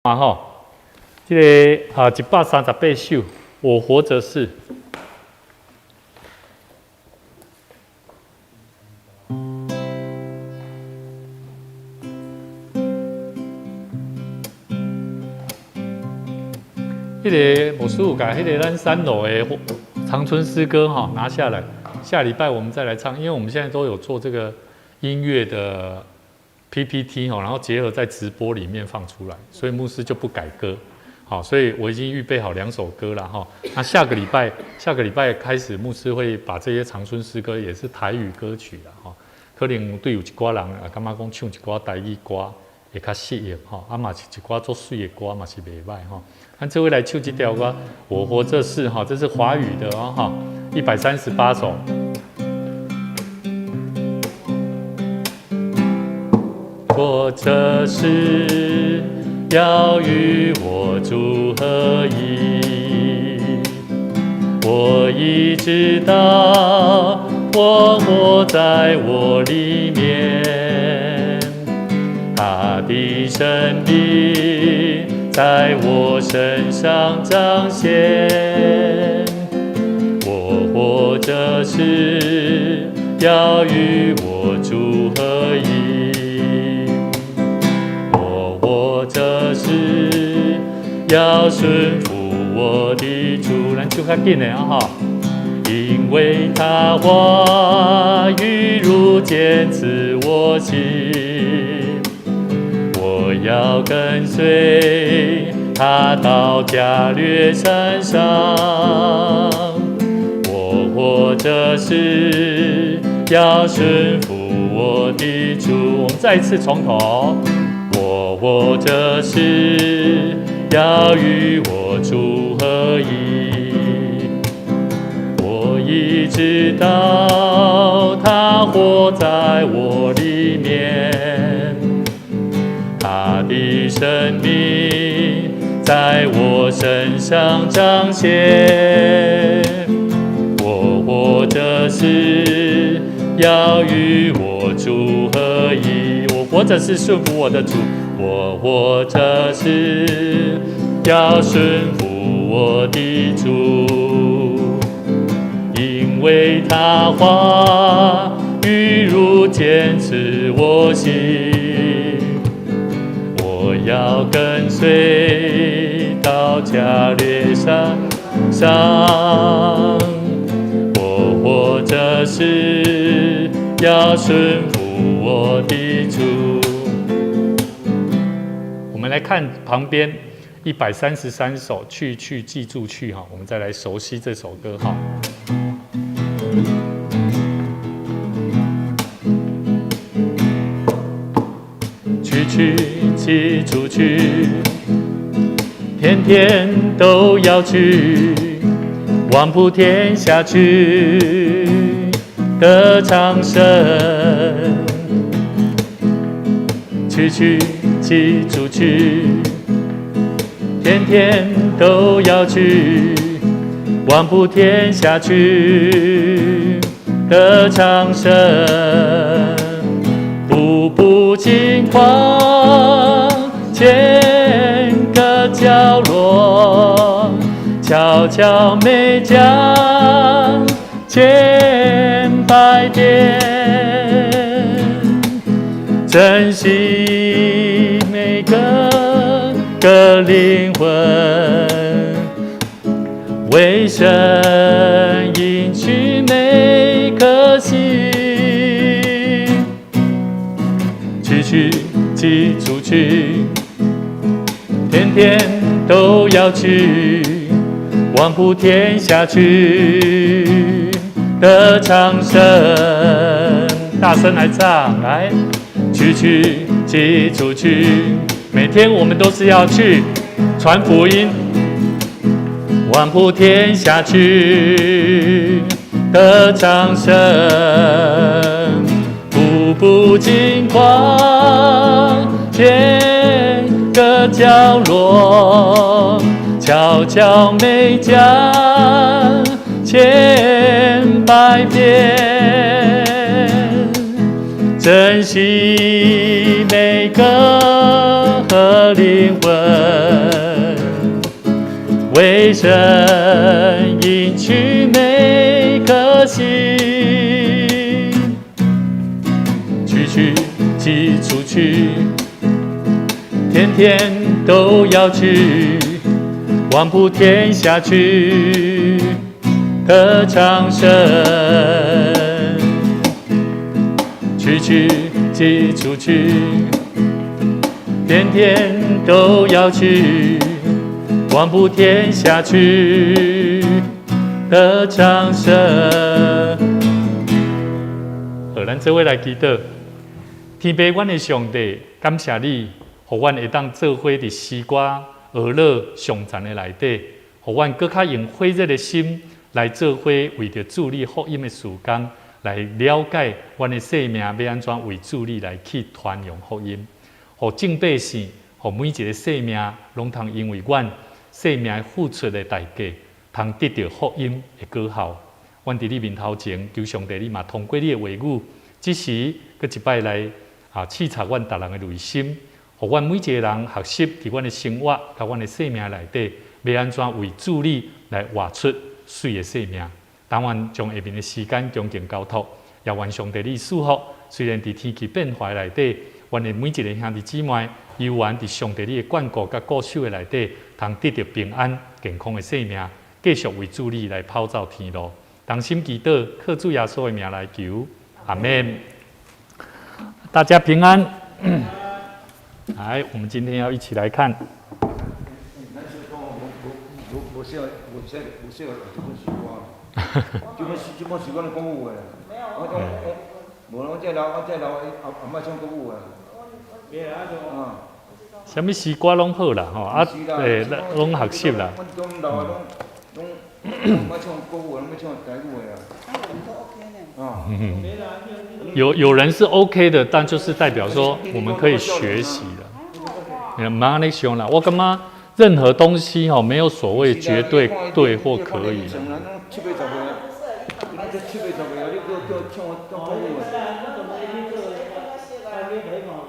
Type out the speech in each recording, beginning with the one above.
啊吼，这个138首，我活着是。迄个魔术改，迄个咱3楼的长春诗歌哈拿下来，下礼拜我们再来唱，因为我们现在都有做这个音乐的 PPT 哈，然后结合在直播里面放出来，所以牧师就不改歌，好，所以我已经预备好2首歌了哈。那下个礼拜开始，牧师会把这些长春诗歌也是台语歌曲啦哈，可能对有一寡人啊，感觉讲唱一寡台语歌会较适应哈，啊嘛是一寡作水的歌嘛是袂歹哈。咱这位来唱这条歌，我活着是哈，这是华语的哦哈，138首。活着是要与我主合一，我已知道我活在我里面，他的生命在我身上彰显，我活着是要与我主合一，我活着是要顺服我的主。咱唱较紧的啊哈，因为他话语如剑刺我心，我要跟随他到加略山上，我活着是要顺服我的主。我们再一次从头，我活着是要与我主合一，我已知道他活在我里面，他的生命在我身上彰显，我活着是要与我主合一，我活着是顺服我的主，我活着是要顺服我的主，因为他话语如剑刺我心，我要跟随到加略山上，我活着是要顺服我的主。我们来看旁边133首，去记住去哈，我们再来熟悉这首歌哈。去记住去，天天都要去，往普天下去得长生。去记住去，天天都要去，往普天下去得长生。步步惊慌，千个角落，悄悄美讲千百遍，珍惜每个灵魂，为神迎娶每颗心。去记住去，天天都要去，往普天下去得长生。大声来唱，来，去记住去，每天我们都是要去传福音，往普天下去得长生。步步惊慌，千个角落，悄悄美讲千百遍，珍惜每个的灵魂，为神迎娶每颗心，去寄出去，天天都要去，往普天下去得长生。去寄出去，天天都要去，往普天下去得长生。好，咱做伙来祈祷。天父，阮的上帝，感谢你，互阮会当做伙伫诗歌、娱乐、上赞的内底，互阮更较用火热的心来做伙，为着主你福音的事工，来了解阮的生命要安怎为主你来去传扬福音，互正百姓，互每一个生命拢通因为阮生命付出的代价，通得到福音的果效。阮伫你面头前，求上帝你嘛通过你的话语，只时搁一摆来试察阮逐人的内心，互阮每一个人学习伫阮的生活、甲阮的生命内底，要安怎为主你来活出水的生命。当阮将下面的时间恭敬交托，也愿上帝你祝福。虽然伫天气变化内底，阮的每一个兄弟姊妹，犹原伫上帝你的眷顾甲固守的内底，通得到平安健康的生命，继续为主你来跑走天路。同心祈祷，靠主耶稣的名来求，阿门。大家平安。来，我们今天要一起来看。基本是讲你讲有诶，无我这老阿妈唱歌有诶。什么诗歌拢好啦，吼对，拢学习啦。阮老拢要唱歌有，拢要唱台语诶啊。有人是 OK 的，但就是代表说我们可以学习的。唔安尼想啦，我感觉任何东西没有所谓绝对对或可以。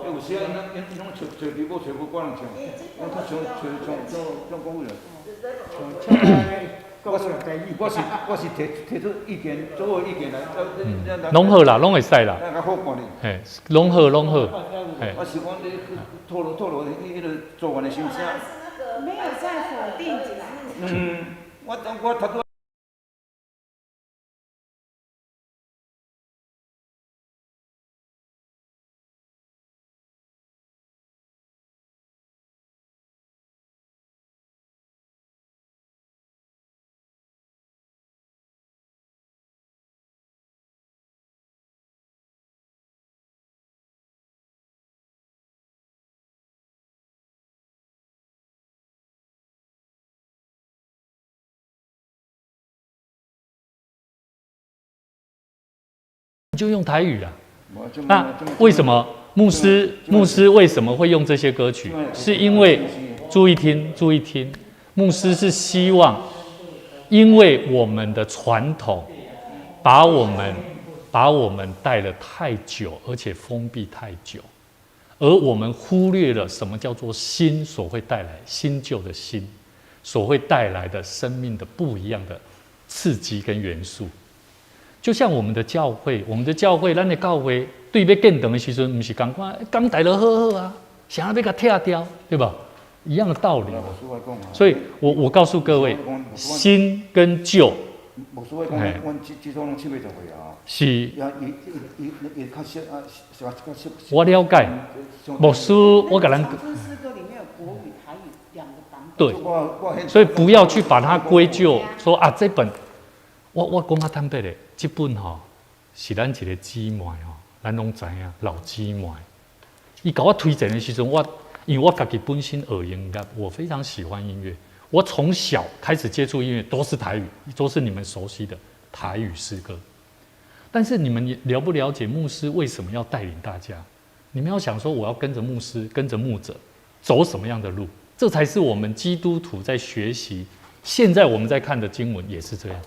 有时啊，因拢找people找无寡人唱，我较唱歌人。我是提出意见，所有意见来。拢好啦，拢会使啦。咱较好办哩。嘿，拢好。嘿。我是讲你透露迄个做完的心声。没有在否定只是。我头拄。就用台语啦。那为什么牧师为什么会用这些歌曲？是因为注意听，牧师是希望，因为我们的传统把我们带了太久，而且封闭太久，而我们忽略了什么叫做新所会带来新旧的新所会带来的生命的不一样的刺激跟元素。就像我们的教会，咱的教会对要建堂的时阵，不是讲讲大了好啊，想要把它拆掉，对吧？一样的道理。所以我告诉各位，新跟旧，是，我了解。牧师，我跟咱，对，所以不要去把它归咎说啊，这本，我讲较坦白的。这本是咱一个姊妹咱拢知影老姊妹。伊甲我推荐的时阵，因为我自己本身学音乐，我非常喜欢音乐。我从小开始接触音乐都是台语，都是你们熟悉的台语诗歌。但是你们了不了解牧师为什么要带领大家？你们要想说，我要跟着牧师、跟着牧者走什么样的路？这才是我们基督徒在学习。现在我们在看的经文也是这样。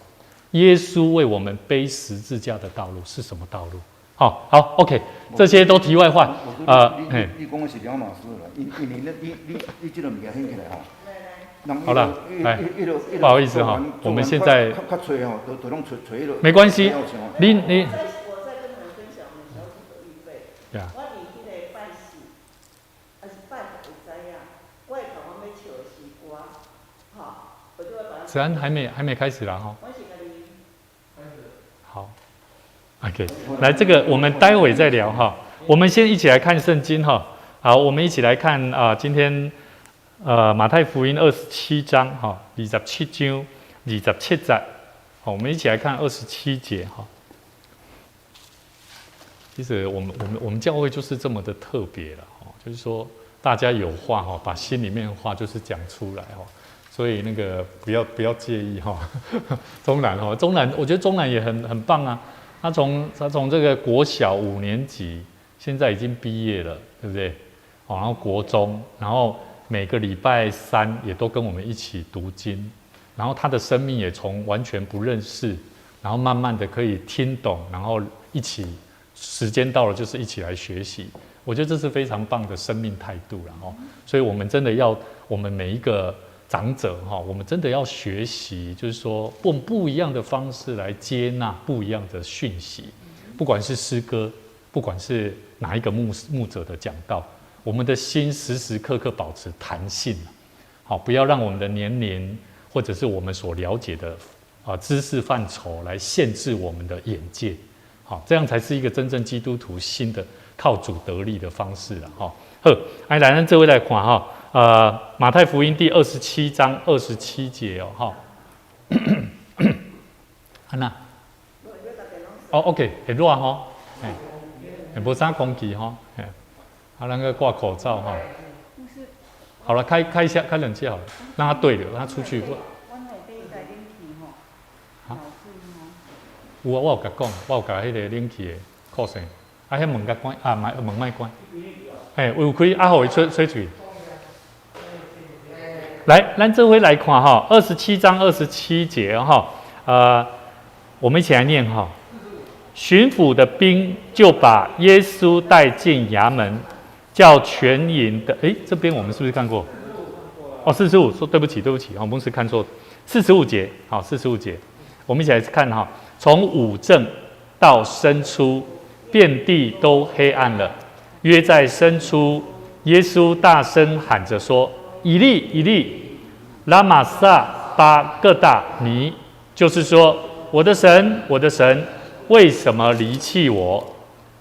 耶稣为我们背十字架的道路是什么道路？好好 ，OK， 这些都题外话。你讲的是了马师了，因为你这个物件兴起来吼。好了，来，不好意思哈，我们现在没关系，你。我在跟你们分享我们小组的预备。我伫迄个拜四，还是拜五有知影，我会甲我要唱的诗歌，好，我就会把它。子安还没开始啦哈。我是甲你。好 ，OK， 来这个我们待会再聊哈。我们先一起来看圣经哈。好，我们一起来看今天。马太福音27章哈，27章27节，好，我们一起来看27节哈。其实我们教会就是这么的特别了哈，就是说大家有话哈，把心里面的话就是讲出来哈，所以那个不要介意哈。中南哈，我觉得中南也很棒啊，他从这个国小5年级，现在已经毕业了，对不对？然后国中，然后。每个礼拜3也都跟我们一起读经，然后他的生命也从完全不认识，然后慢慢的可以听懂，然后一起时间到了就是一起来学习。我觉得这是非常棒的生命态度了哈。所以我们真的要，我们每一个长者哈，我们真的要学习，就是说用不一样的方式来接纳不一样的讯息，不管是诗歌，不管是哪一个牧者的讲道。我们的心时时刻刻保持弹性，好，不要让我们的年龄或者是我们所了解的知识范畴来限制我们的眼界，好，这样才是一个真正基督徒新的靠主得力的方式了哈。好，来，咱这位来看哈，马太福音第27章27节哦哈。安娜，OK， 很热哈，无啥空气哈。那个挂口罩哈，好了，开一下，开冷气好了，让他对了，让他出去。我有甲讲，我有甲迄个冷气的扩声，迄门甲关，门莫关。有开，互伊吹嘴。来，咱这回来看哈，27章27节哈，我们一起来念哈。巡抚的兵就把耶稣带进衙门。叫全营的，这边我们是不是看过？45，说对不起，我们是看错，45节，好，45节，我们一起来看哈，从午正到申初，遍地都黑暗了。约在申初，耶稣大声喊着说：“以利，以利，拉玛撒巴各大尼，就是说，我的神，我的神，为什么离弃我？”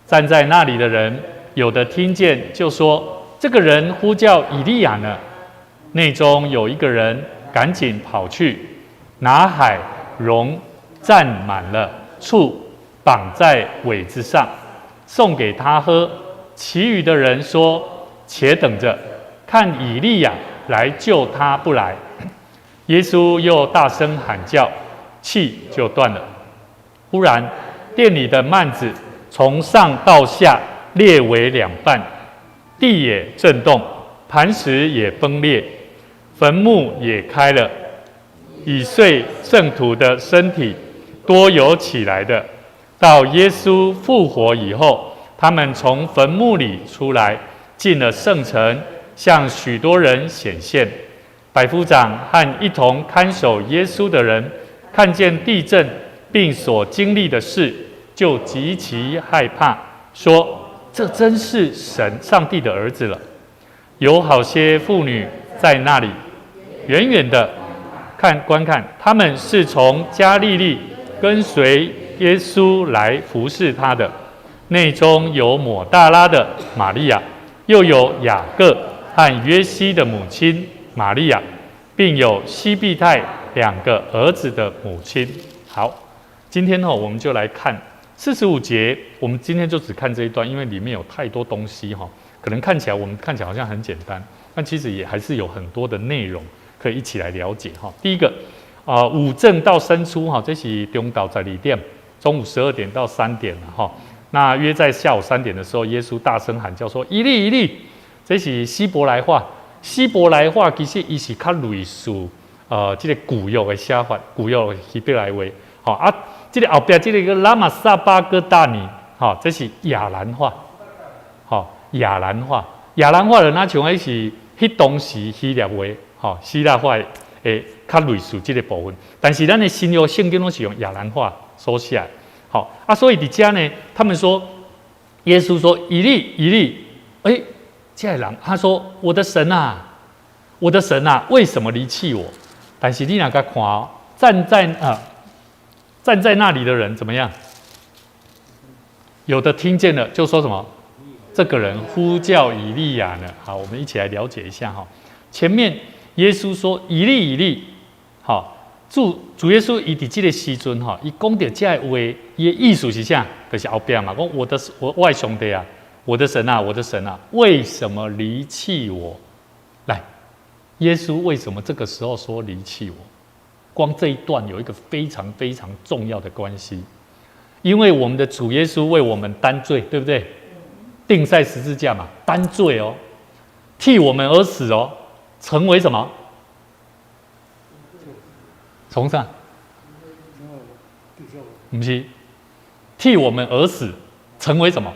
站在那里的人。有的听见就说：“这个人呼叫以利亚呢。”内中有一个人赶紧跑去，拿海蓉蘸满了醋，绑在苇子上，送给他喝。其余的人说：“且等着，看以利亚来救他不来。”耶稣又大声喊叫，气就断了。忽然，殿里的幔子从上到下裂为2半，地也震动，磐石也崩裂，坟墓也开了。已睡圣徒的身体多有起来的。到耶稣复活以后，他们从坟墓里出来，进了圣城，向许多人显现。百夫长和一同看守耶稣的人，看见地震并所经历的事，就极其害怕，说：“这真是上帝的儿子了。”有好些妇女在那里，远远的观看，他们是从加利利跟随耶稣来服侍他的。内中有抹大拉的玛利亚，又有雅各和约西的母亲玛利亚，并有西庇太2个儿子的母亲。好，今天我们就来看45节，我们今天就只看这一段，因为里面有太多东西可能我们看起来好像很简单，但其实也还是有很多的内容可以一起来了解第一个，午正到申初这是中昼12点，中午12点到3点了那约在下午3点的时候，耶稣大声喊叫说：“以利，以利！”这是希伯来话，希伯来话其实伊是较类似这个古约的写法，古约的希伯来话这个后边这个拉玛撒巴哥大尼好，这是亚兰话，好，亚兰话，亚兰话人那像迄是迄当时希腊话，好，希腊话诶较类似这个部分，但是咱的新约圣经都是用亚兰话所写的，好啊，所以伫遮呢，他们说耶稣说以利以利，这个人他说我的神啊，我的神啊，为什么离弃我？但是你哪个看哦，站在那里的人怎么样？有的听见了就说什么？这个人呼叫以利亚呢？好，我们一起来了解一下哈。前面耶稣说以利以利，好，主耶稣伊伫这个时阵哈，伊讲到这个话，伊的意思是啥？就是后边嘛，讲我的兄弟啊，我的神啊，我的神啊，为什么离弃我？来，耶稣为什么这个时候说离弃我？光这一段有一个非常非常重要的关系，因为我们的主耶稣为我们担罪，对不对？钉在十字架嘛，担罪哦，替我们而死哦，成为什么？从上？不是，替我们而死，成为什么？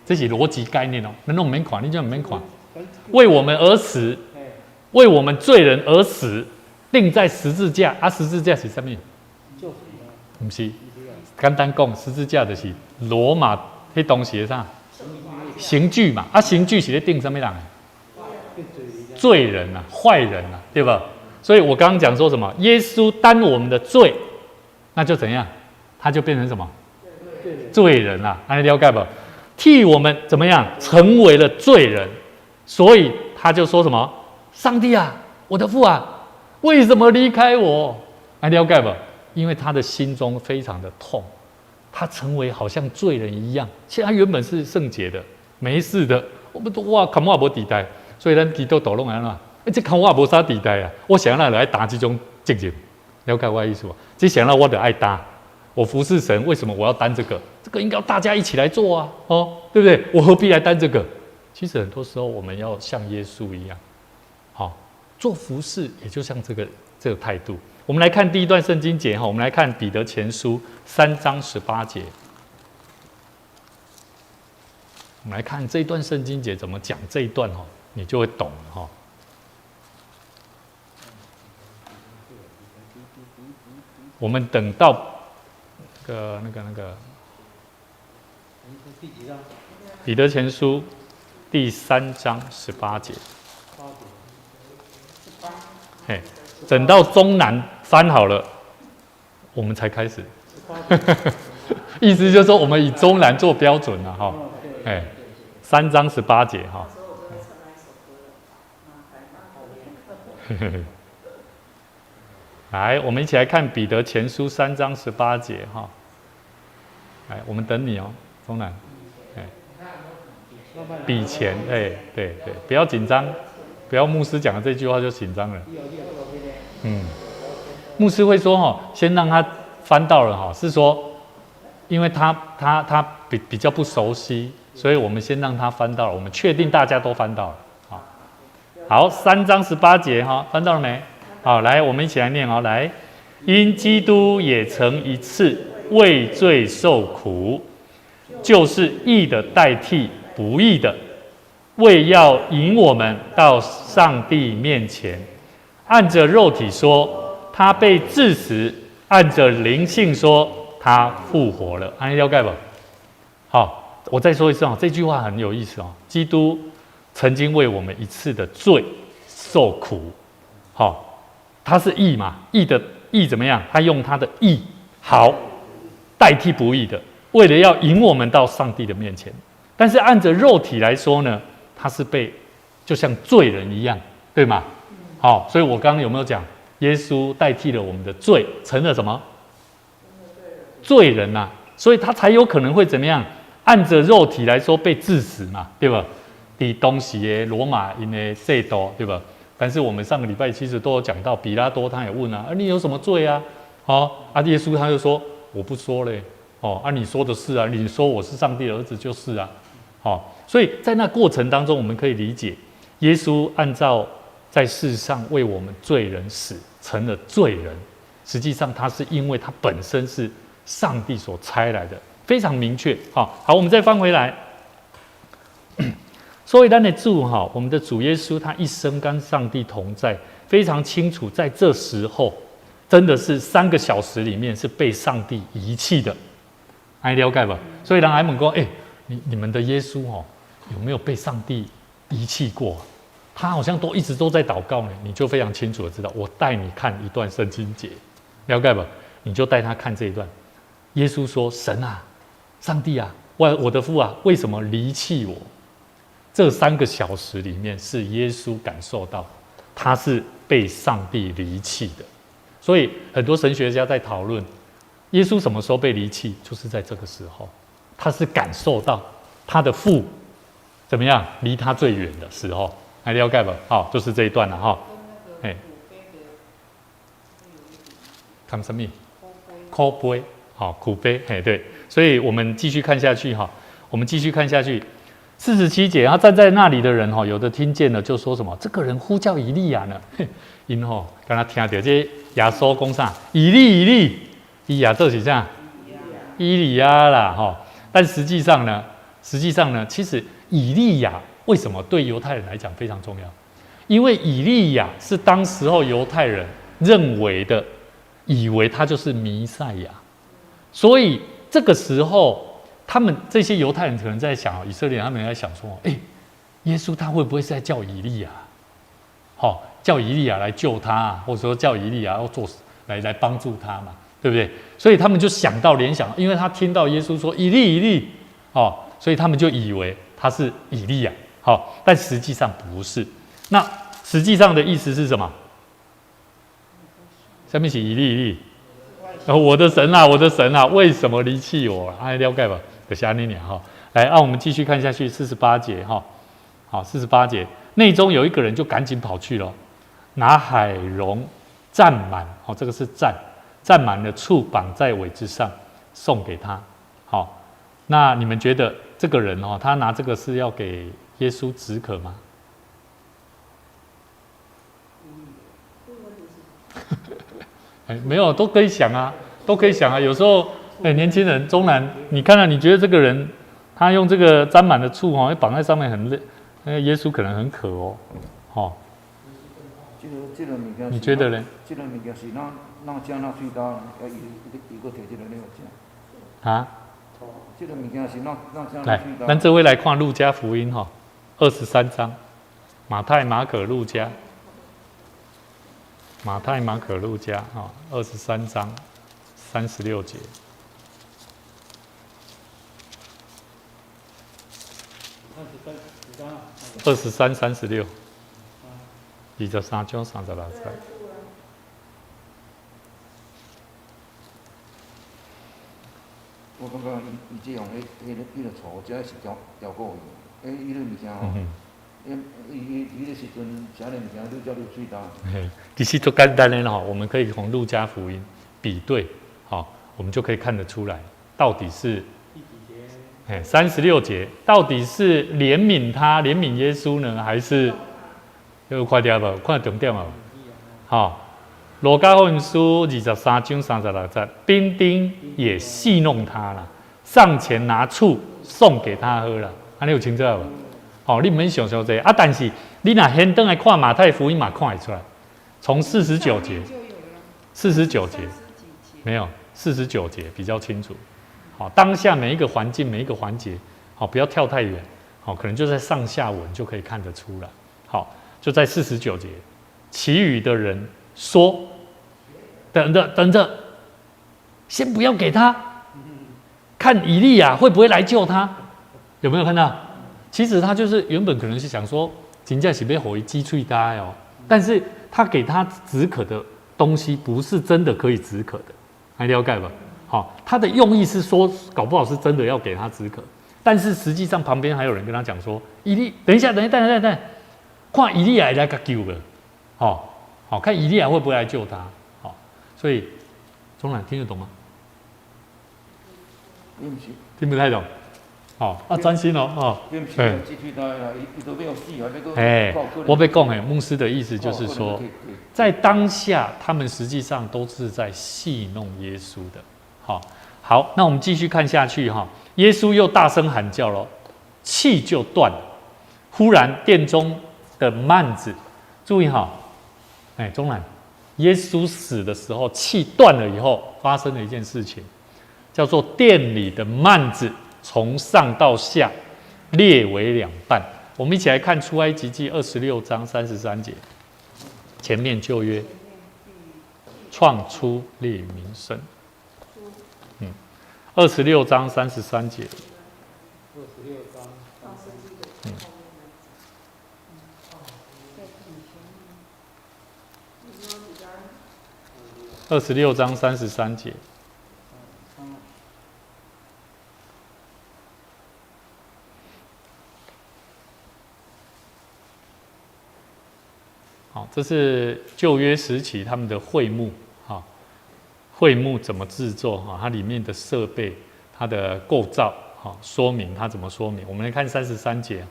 这是逻辑概念哦，那我们免看，你就免看。为我们而死，为我们罪人而死，钉在十字架啊！十字架是什么？不是，简单讲，十字架就是罗马迄当时的啥刑具嘛？啊，刑具是咧钉什么人？罪人啊，坏人啊，对吧？所以我刚刚讲说什么？耶稣担我们的罪，那就怎样？他就变成什么？罪人啊！你了解不？替我们怎么样？成为了罪人。所以他就说什么：“上帝啊，我的父啊，为什么离开我？”你了解不？因为他的心中非常的痛，他成为好像罪人一样。其实他原本是圣洁的，没事的。我们都哇，看我无地带，所以咱基督徒拢安怎？这看我无啥地带啊！我想要来打这种责任，了解我的意思不？只想到我的爱担，我服侍神，为什么我要担这个？这个应该要大家一起来做啊，哦，对不对？我何必来担这个？其实很多时候我们要像耶稣一样，好做服事，也就像这个态度。我们来看第一段圣经节哈，我们来看彼得前书3章18节。我们来看这一段圣经节怎么讲这一段哈，你就会懂了哈。我们等到那个彼得前书第3章18节，等到中南翻好了，我们才开始。意思就是说，我们以中南做标准了哈。3章18节哈。来，我们一起来看彼得前书3章18节哈。来，我们等你哦，中南。比钱，对，不要紧张，不要牧师讲的这句话就紧张了。牧师会说哈，先让他翻到了哈，是说，因为他比较不熟悉，所以我们先让他翻到了，我们确定大家都翻到了。好，3章18节哈，翻到了没？好，来，我们一起来念哦，来，因基督也曾一次为罪受苦，就是义的代替不义的，为要引我们到上帝面前。按着肉体说，他被治死；按着灵性说，他复活了。安利了解吧？好，我再说一次啊，这句话很有意思哦。基督曾经为我们一次的罪受苦，好，他是义嘛？义的义怎么样？他用他的义好代替不义的，为了要引我们到上帝的面前。但是按着肉体来说呢，他是被就像罪人一样，对吗？好，所以我刚刚有没有讲，耶稣代替了我们的罪，成了什么？罪人啊，所以他才有可能会怎么样？按着肉体来说被治死嘛，对吧？抵当时的罗马因的制度，对吧？但是我们上个礼拜其实都有讲到，比拉多他也问啊，你有什么罪啊？耶稣他就说我不说嘞，你说的是啊，你说我是上帝的儿子就是啊。所以在那过程当中，我们可以理解，耶稣按照在世上为我们罪人死，成了罪人，实际上它是因为它本身是上帝所差来的，非常明确。好，我们再翻回来。所以，咱的主我们的主耶稣，他一生跟上帝同在，非常清楚，在这时候，真的是3个小时里面是被上帝遗弃的，还了解吧？所以人还问说：“你们的耶稣有没有被上帝遗弃过？他好像一直都在祷告呢。”你就非常清楚的知道，我带你看一段圣经节，了解吧？你就带他看这一段。耶稣说：“神啊，上帝啊，我的父啊，为什么离弃我？”这3个小时里面，是耶稣感受到他是被上帝离弃的。所以很多神学家在讨论，耶稣什么时候被离弃，就是在这个时候，他是感受到他的父怎么样离他最远的时候，还了解吧？好，就是这一段了哈。看什么？苦悲，好，苦悲，对。所以我们继续看下去哈，47节，然后站在那里的人有的听见了，就说什么？这个人呼叫以利亚呢？因刚他听到这耶稣讲啥？以利亚就是这样，以利亚啦但实际上呢，其实以利亚为什么对犹太人来讲非常重要？因为以利亚是当时候犹太人认为的，以为他就是弥赛亚，所以这个时候。他们这些犹太人可能在想，以色列人他们在想说，耶稣他会不会是在叫以利亚？叫以利亚来救他，或者说叫以利亚要来帮助他嘛，对不对？所以他们就想到联想，因为他听到耶稣说以利，所以他们就以为他是以利亚，但实际上不是。那实际上的意思是什么？下面写以利，我的神啊，为什么离弃我？了解吧？就是这样来，我们继续看下去，48节好，48节，内中有一个人就赶紧跑去了，拿海茸蘸满，这个是蘸满了醋，绑在苇子上，送给他。好，那你们觉得这个人他拿这个是要给耶稣止渴吗？没有，都可以想啊。有时候，年轻人、中男，你看到你觉得这个人，他用这个沾满了醋绑在上面很累，耶稣可能很渴你觉得呢？这个物件是咱吃那水稻，一个摕这个来吃。啊？这个物件是咱吃那来，水稻。咱这位来看路加福音23章，马太、马可、路加。马太、马可、路加23章36节。23、36，23章36节。我感觉伊这样迄个醋，这是调过去，迄个物件伊的时阵，啥物件愈叫愈水淡。其实就简单的我们可以从路加福音比对，我们就可以看得出来，到底是36节，到底是怜悯耶稣呢，还是有快点吧？看重点啊！路加福音书23章36节，兵丁也戏弄他了，上前拿醋送给他喝了。你有清楚吧？你们想这个但是你若先回来看马太福音嘛，看得出来，从49节没有49节比较清楚。当下每一个环境、每一个环节，不要跳太远，可能就在上下文就可以看得出来。就在49节，其余的人说：“等着，先不要给他，看以利亚会不会来救他。”有没有看到？其实他就是原本可能是想说，真正是要给他鸡脆呆哦，但是他给他止渴的东西不是真的可以止渴的，还了解吧？他的用意是说，搞不好是真的要给他止渴，但是实际上旁边还有人跟他讲说，等一下，看以利亚来个救了，看以利亚会不会来救他，所以中南听得懂吗？听不太懂。好啊，专心哦，哦。我被讲哎，牧师的意思就是说，在当下他们实际上都是在戏弄耶稣的。好，那我们继续看下去哈。耶稣又大声喊叫了，气就断了。忽然殿中的幔子，注意哈，中兰，耶稣死的时候气断了以后，发生了一件事情，叫做殿里的幔子从上到下裂为两半。我们一起来看出埃及记26章33节，前面旧约创出列民生，26章33节。26章33节。好，这是旧约时期他们的会幕，会幕怎么制作？它里面的设备、它的构造，说明它怎么说明。我们来看33节，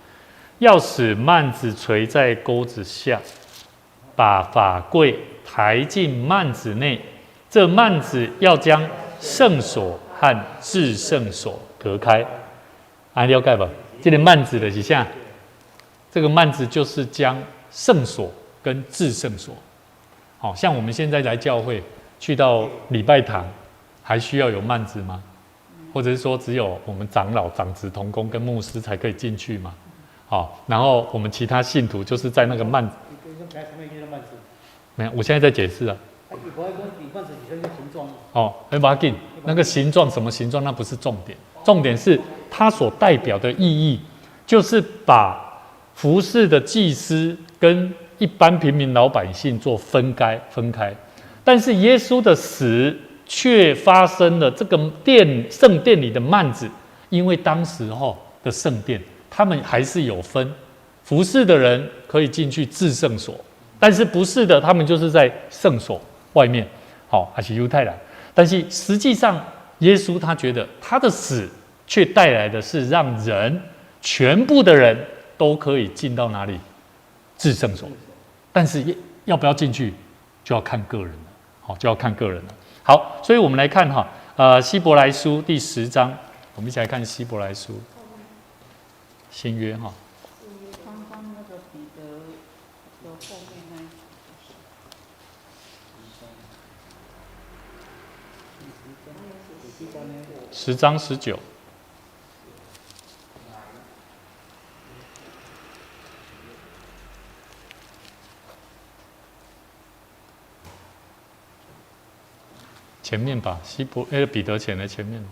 要使幔子垂在钩子下，把法柜抬进幔子内。这幔子要将圣所和至圣所隔开。了解吧？这个幔子的是啥？这个幔子就是将圣所跟至圣所。好像我们现在来教会，去到礼拜堂，还需要有幔子吗？或者是说只有我们长老、长子、同工跟牧师才可以进去吗？然后我们其他信徒就是在那个幔子。没有，我现在在解释啊。把它给那个形状，什么形状那不是重点，重点是它所代表的意义，就是把服侍的祭司跟一般平民老百姓做分开。但是耶稣的死却发生了这个圣殿里的幔子，因为当时的圣殿，他们还是有分，服侍的人可以进去至圣所，但是不是的，他们就是在圣所外面，还是犹太人。但是实际上，耶稣他觉得他的死却带来的是让人全部的人都可以进到哪里？至圣所。但是要不要进去，就要看个人了。好，所以我们来看希伯来书第10章，我们一起来看希伯来书新约刚刚那个彼得的后面那一10章19。前面吧，彼得前的前面。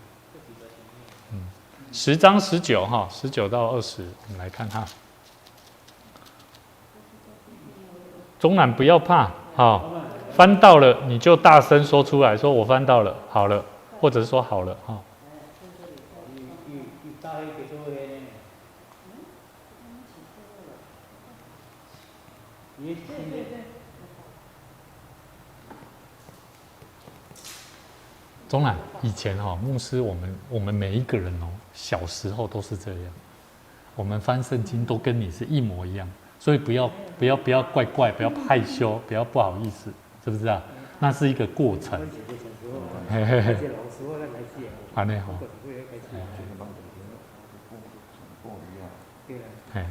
10章19 19到20，我们来看哈。中南不要怕，翻到了你就大声说出来，说我翻到了，好了，或者是说好了中南以前牧师我们每一个人小时候都是这样，我们翻圣经都跟你是一模一样，所以不要怪怪，不要害羞，不要不好意思，是不是啊？那是一个过程。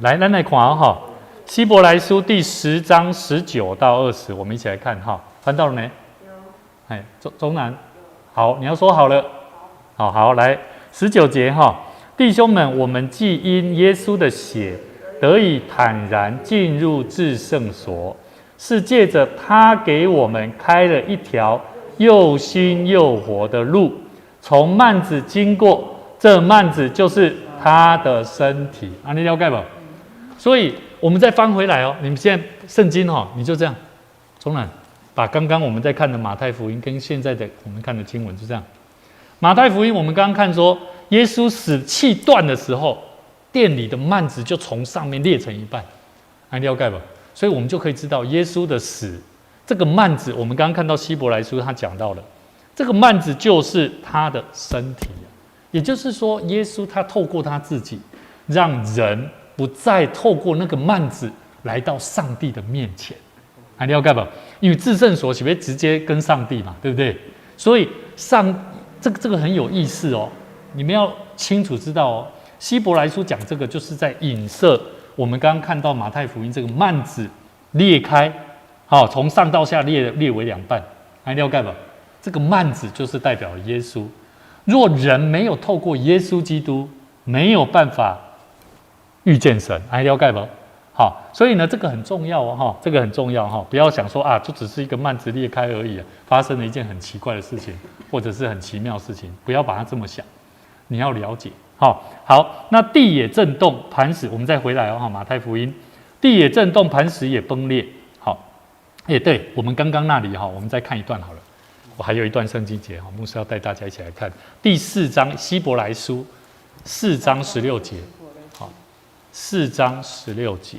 来，咱来看希伯来书第10章19到20，我们一起来看翻到了没？中南。好，你要说好了。好，来19节弟兄们，我们既因耶稣的血得以坦然进入至圣所，是借着他给我们开了一条又新又活的路，从幔子经过，这幔子就是他的身体。你了解吧？所以我们再翻回来你们现在圣经你就这样，重来。把刚刚我们在看的马太福音跟现在的我们看的经文就这样。马太福音我们刚刚看说，耶稣死气断的时候，殿里的幔子就从上面裂成一半，了解吧？所以我们就可以知道耶稣的死，这个幔子，我们刚刚看到希伯来书他讲到了，这个幔子就是他的身体。也就是说，耶稣他透过他自己，让人不再透过那个幔子来到上帝的面前。你了解不？因为至圣所是不直接跟上帝嘛，对不对？所以这个很有意思哦，你们要清楚知道哦。希伯来书讲这个，就是在影射我们刚刚看到马太福音这个幔子裂开，好，从上到下裂为两半，你了解不？这个幔子就是代表耶稣。若人没有透过耶稣基督，没有办法遇见神，你了解不？好，所以呢，这个很重要哦，这个很重要哈，不要想说啊，就只是一个幔子裂开而已，发生了一件很奇怪的事情，或者是很奇妙的事情，不要把它这么想，你要了解。好，那地也震动，磐石，我们再回来哦，马太福音，地也震动，磐石也崩裂。好，对，我们刚刚那里哈，我们再看一段好了，我还有一段圣经节哈，牧师要带大家一起来看第4章希伯来书4章16节。好，4章16节。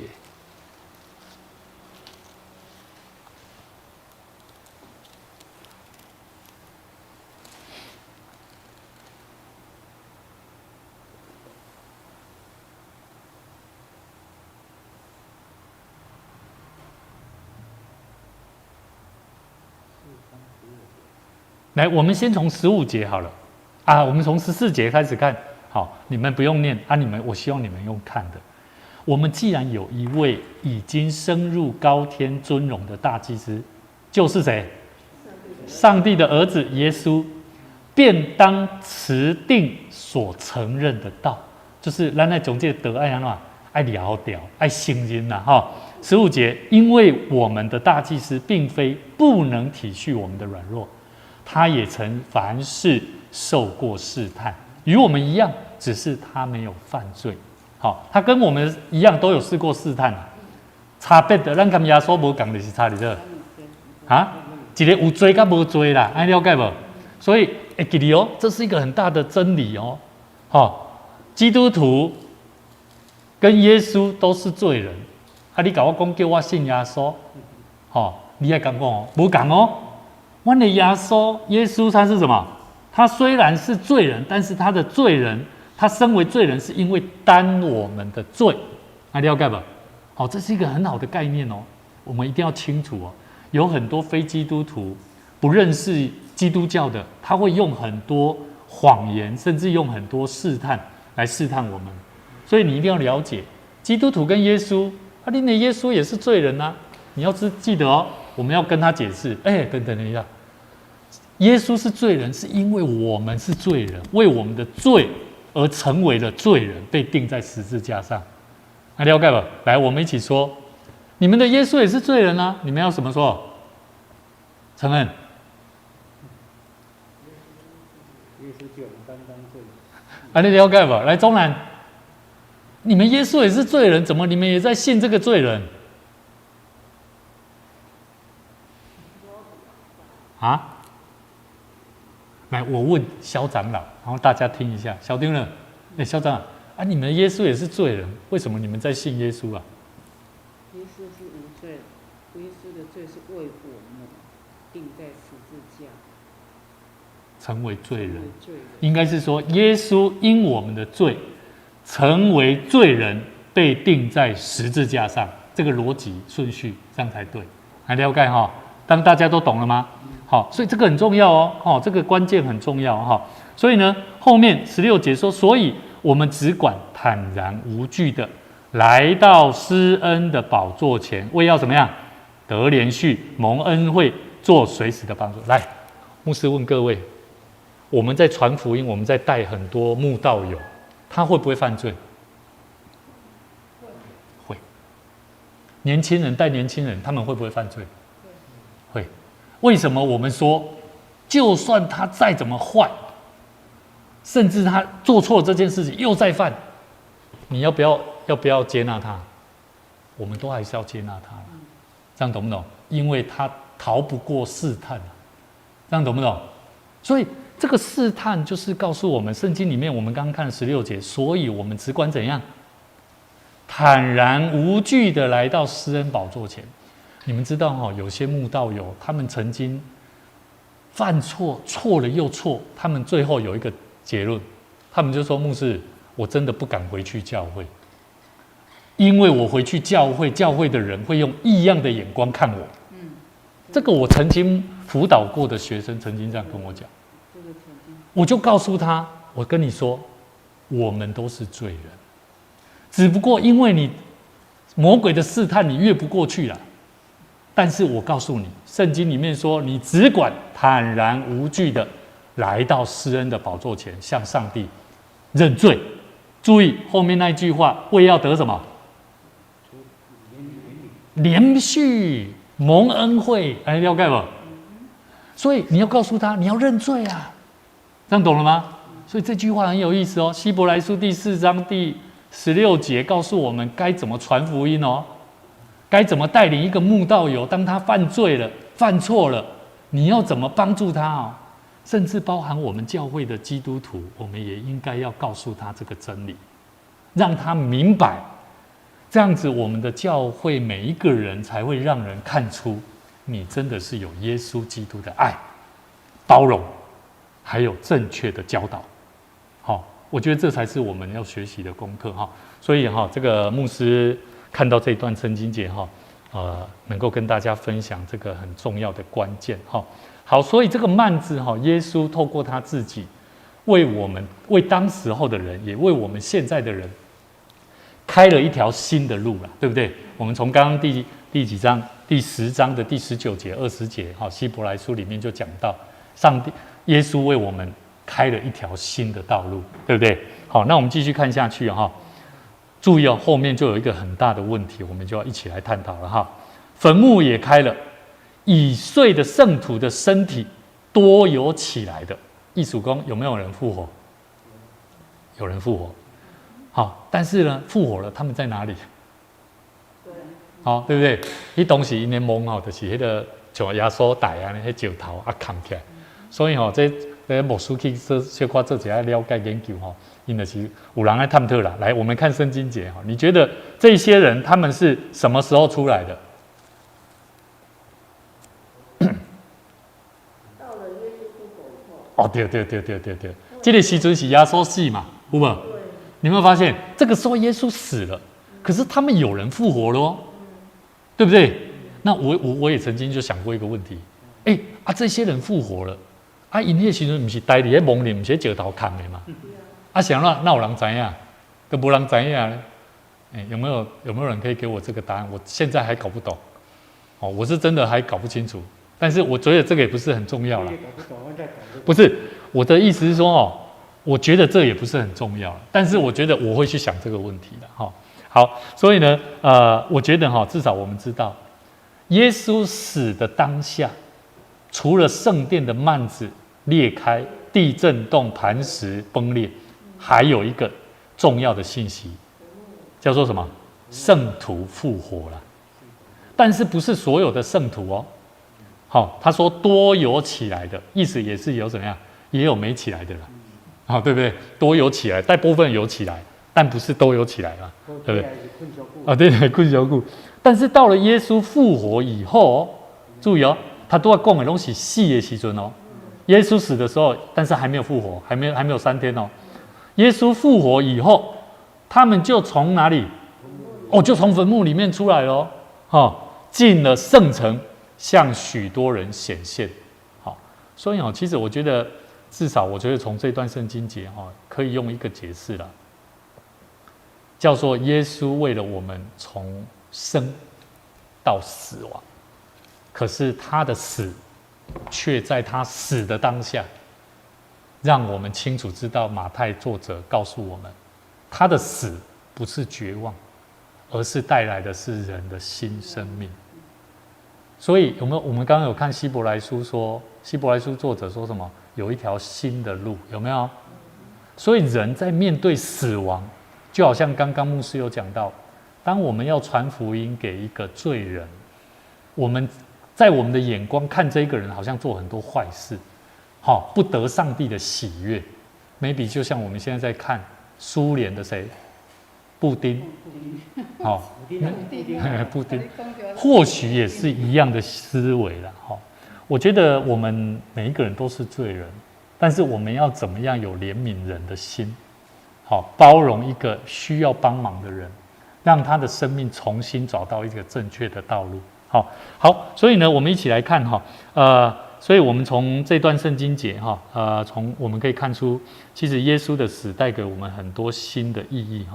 来，我们先从15节好了啊，我们从14节开始看。好，你们不用念啊，我希望你们用看的。我们既然有一位已经升入高天尊荣的大祭司，就是谁？上帝的儿子耶稣，便当持定所承认的道，就是咱在总结得爱嘛，爱了掉，爱信任呐哈。15节，因为我们的大祭司并非不能体恤我们的软弱。他也曾凡事受过试探，与我们一样，只是他没有犯罪。好，他跟我们一样都有试过试探啊。差别的，咱跟耶稣无讲的是差伫这啊，一个有罪跟无罪啦，爱了解不？所以会记得哦，这是一个很大的真理哦。基督徒跟耶稣都是罪人。啊，你跟我讲叫我信耶稣，你也敢讲哦？无讲哦。我的耶稣他是什么？他虽然是罪人，但是他的罪人，他身为罪人是因为担我们的罪，了解吧？好，这是一个很好的概念哦，我们一定要清楚哦。有很多非基督徒不认识基督教的，他会用很多谎言，甚至用很多试探来试探我们，所以你一定要了解基督徒跟耶稣，你的耶稣也是罪人啊，你要记得哦，我们要跟他解释。等一下。耶稣是罪人，是因为我们是罪人，为我们的罪而成为了罪人，被钉在十字架上。了解吧？来，我们一起说，你们的耶稣也是罪人啊！你们要怎么说？承认。耶稣就我们担当罪。你了解吧？来，中南，你们耶稣也是罪人，怎么你们也在信这个罪人？啊？来，我问肖长老，然后大家听一下。小丁呢？肖长老你们的耶稣也是罪人，为什么你们在信耶稣啊？耶稣是无罪，耶稣的罪是为我们钉在十字架，成为罪人。应该是说，耶稣因我们的罪成为罪人，被钉在十字架上。这个逻辑顺序这样才对，还了解哈？当大家都懂了吗？好，所以这个很重要哦，这个关键很重要哈。所以呢，后面16节说，所以我们只管坦然无惧的来到施恩的宝座前，为要怎么样得连续蒙恩惠，做随时的帮助。来，牧师问各位，我们在传福音，我们在带很多慕道友，他会不会犯罪？会。年轻人带年轻人，他们会不会犯罪？会。为什么我们说，就算他再怎么坏，甚至他做错这件事情又再犯，你要不要接纳他？我们都还是要接纳他，这样懂不懂？因为他逃不过试探，这样懂不懂？所以这个试探就是告诉我们，圣经里面我们刚刚看16节，所以我们只管怎样，坦然无惧的来到施恩宝座前。你们知道有些慕道友，他们曾经犯错，错了又错，他们最后有一个结论，他们就说牧师，我真的不敢回去教会，因为我回去教会，教会的人会用异样的眼光看我。这个我曾经辅导过的学生曾经这样跟我讲，我就告诉他，我跟你说，我们都是罪人，只不过因为你魔鬼的试探你越不过去了，但是我告诉你，圣经里面说，你只管坦然无惧的来到施恩的宝座前，向上帝认罪。注意后面那句话，为要得什么？连续蒙恩惠，哎，了解不？所以你要告诉他，你要认罪啊，这样懂了吗？所以这句话很有意思哦。希伯来书第4章第16节告诉我们该怎么传福音哦，该怎么带领一个慕道友，当他犯罪了、犯错了，你要怎么帮助他哦？甚至包含我们教会的基督徒，我们也应该要告诉他这个真理，让他明白。这样子，我们的教会每一个人才会让人看出，你真的是有耶稣基督的爱、包容，还有正确的教导。好，我觉得这才是我们要学习的功课哈。所以哈，这个牧师看到这一段圣经节哈，能够跟大家分享这个很重要的关键哈。好，所以这个幔子哈，耶稣透过他自己，为我们、为当时候的人，也为我们现在的人，开了一条新的路了，对不对？我们从刚刚第几章？第10章的第19节、20节，哈，希伯来书里面就讲到，上帝耶稣为我们开了一条新的道路，对不对？好，那我们继续看下去哈。注意哦，后面就有一个很大的问题，我们就要一起来探讨了哈。坟墓也开了，已睡的圣徒的身体多有起来的。艺术宫有没有人复活？有人复活。好，但是呢，复活了，他们在哪里？好，对不对？那东西因为梦吼，就是那个像耶稣带啊，那石头啊扛起来，所以吼，这牧师去小可做一下了解研究吼，因就是有人来探讨啦。来，我们看圣经节哈，你觉得这些人他们是什么时候出来的？到了耶稣复活以后。哦，对，这个时阵是耶稣死嘛，有无？你有没有发现，这个时候耶稣死了，可是他们有人复活了哦，对不对？那我也曾经就想过一个问题，这些人复活了，因那时阵不是待在梦里，不是石头扛的嘛？想那有人知影，跟没人知影呢？有没有人可以给我这个答案？我现在还搞不懂，哦，我是真的还搞不清楚。但是我觉得这个也不是很重要了。不是，我的意思是说哦。我觉得这也不是很重要，但是我觉得我会去想这个问题的哈。好，所以呢，我觉得哈，至少我们知道，耶稣死的当下，除了圣殿的幔子裂开、地震动、磐石崩裂，还有一个重要的信息，叫做什么？圣徒复活了。但是不是所有的圣徒哦。好，他说多有起来的，意思也是有怎么样，也有没起来的啦。好，对不对？多有起来，大部分有起来，但不是都有起来啊，对不对？对，困小骨。但是到了耶稣复活以后，注意哦，他都要讲的东西死的时阵哦。耶稣死的时候，但是还没有复活，还没有3天哦。耶稣复活以后，他们就从哪里？就从坟墓里面出来了哦，进了圣城，向许多人显现。好，所以其实我觉得。至少我觉得从这段圣经节可以用一个解释了，叫做耶稣为了我们从生到死亡，可是他的死却在他死的当下，让我们清楚知道马太作者告诉我们，他的死不是绝望，而是带来的是人的新生命。所以有没有？我们刚刚有看希伯来书说，希伯来书作者说什么？有一条新的路，有没有？所以人在面对死亡，就好像刚刚牧师有讲到，当我们要传福音给一个罪人，我们在我们的眼光看这个人好像做很多坏事，不得上帝的喜悦。maybe 就像我们现在在看苏联的谁，布丁，布丁，或许也是一样的思维了，我觉得我们每一个人都是罪人，但是我们要怎么样有怜悯人的心，好，包容一个需要帮忙的人，让他的生命重新找到一个正确的道路。好，所以呢，我们一起来看所以我们从这段圣经节从我们可以看出，其实耶稣的死带给我们很多新的意义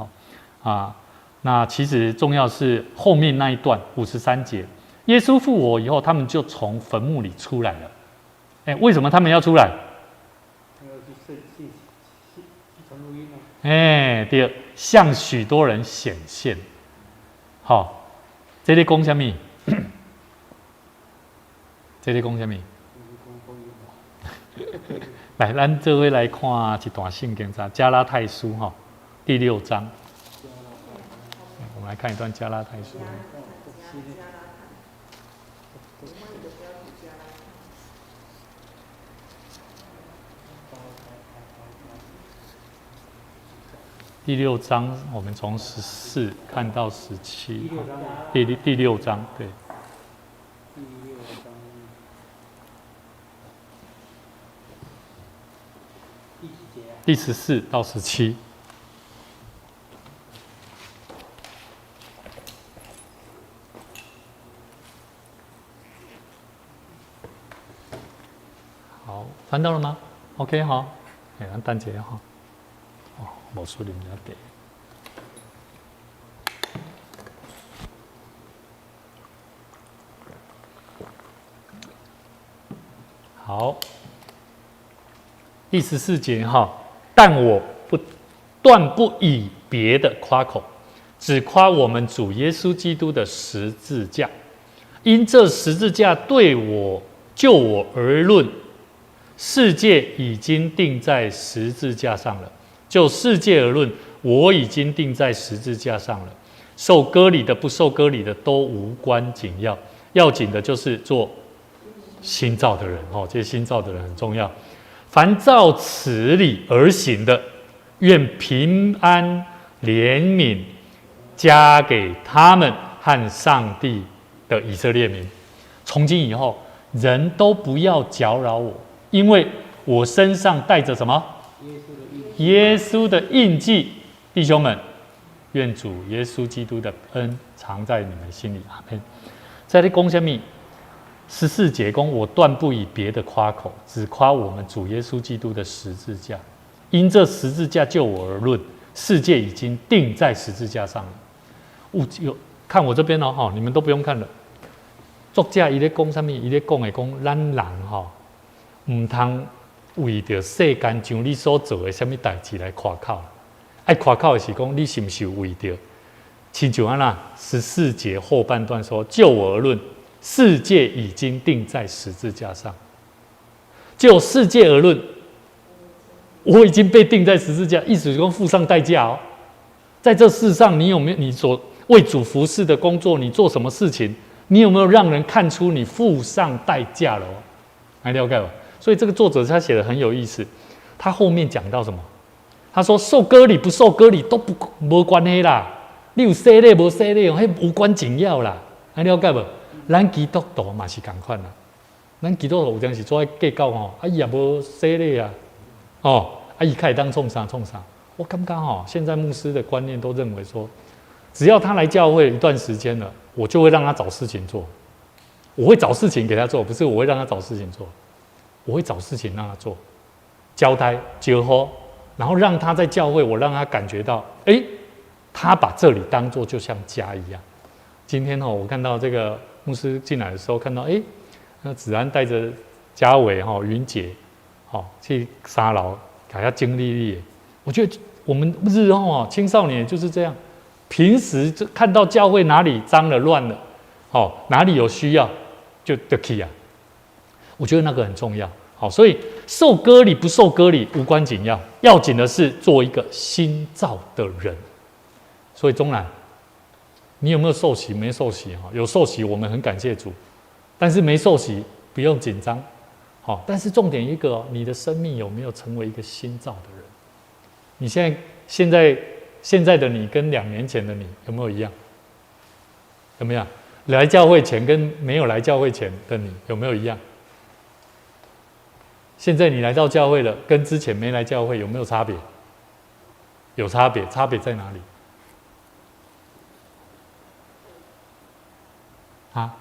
那其实重要是后面那一段53节，耶稣复活以后，他们就从坟墓里出来了。为什么他们要出来？第二，向许多人显现。好，这里讲什么？这里讲什么？来，咱这回来看一段圣经，加拉太书第6章。我们来看一段加拉太书。第6章，我们从14看到17。第6章，对。第14到17。好，翻到了吗 ？OK 好，咱等一下无输入了地。好，第14节但我断不以别的夸口，只夸我们主耶稣基督的十字架。因这十字架就我而论，世界已经定在十字架上了。就世界而论，我已经定在十字架上了。受割礼的、不受割礼的都无关紧要，要紧的就是做新造的人这些新造的人很重要。凡照此理而行的，愿平安怜悯加给他们和上帝的以色列民。从今以后，人都不要搅扰我，因为我身上带着什么？耶稣的印记。弟兄们，愿主耶稣基督的恩藏在你们心里。阿们。在这讲什么？14节讲，我断不以别的夸口，只夸我们主耶稣基督的十字架。因这十字架就我而论，世界已经定在十字架上了。看我这边你们都不用看了。作者他在讲什么？他在讲的讲，咱人唔通为着世间像你所做的什么代志来夸口。爱夸口的是讲，你是不是为着？亲像14节后半段说，就我而论，世界已经定在十字架上。就世界而论，我已经被定在十字架，意思是说付上代价在这世上，你有没有你所为主服侍的工作？你做什么事情？你有没有让人看出你付上代价了？还了解吧？所以这个作者他写的很有意思。他后面讲到什么？他说受割礼不受割礼都没关系啦，你有洗礼无洗礼，那无关紧要啦。还了解不？咱基督徒嘛是同款啦。咱基督徒有当时做计较伊也无洗礼啊，伊开始当冲啥。我刚刚现在牧师的观念都认为说，只要他来教会一段时间了，我就会让他找事情做。我会找事情给他做，不是我会让他找事情做，我会找事情让他做，教他教好，然后让他在教会，我让他感觉到，他把这里当作就像家一样。今天我看到这个牧师进来的时候，看到那子安带着嘉伟云姐去3楼给他经历。我觉得我们日后青少年就是这样，平时就看到教会哪里脏了乱了，哪里有需要就去啊。我觉得那个很重要。所以受割礼不受割礼无关紧要，要紧的是做一个新造的人。所以中南，你有没有受洗？没受洗有受洗，我们很感谢主。但是没受洗不用紧张。但是重点一个，你的生命有没有成为一个新造的人？你现在的你跟2年前的你有没有一样？有没有？来教会前跟没有来教会前的你有没有一样？现在你来到教会了，跟之前没来教会有没有差别？有差别，差别在哪里？啊，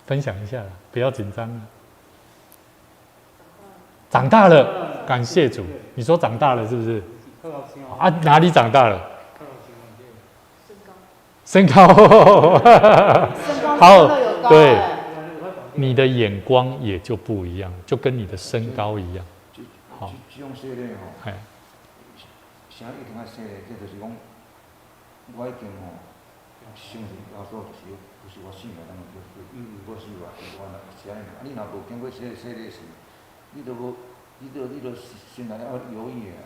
分享一下啦，不要紧张啊。长大了，感谢主。你说长大了是不是？啊，哪里长大了？身高。好，对，你的眼光也就不一样，就跟你的身高一样。好，这种洗礼吼，哎，啥一定要洗礼，这就是讲，我已经吼，承认耶稣就是我信的那么我是我是安尼。你若无经过洗礼时，你都心内要犹豫的，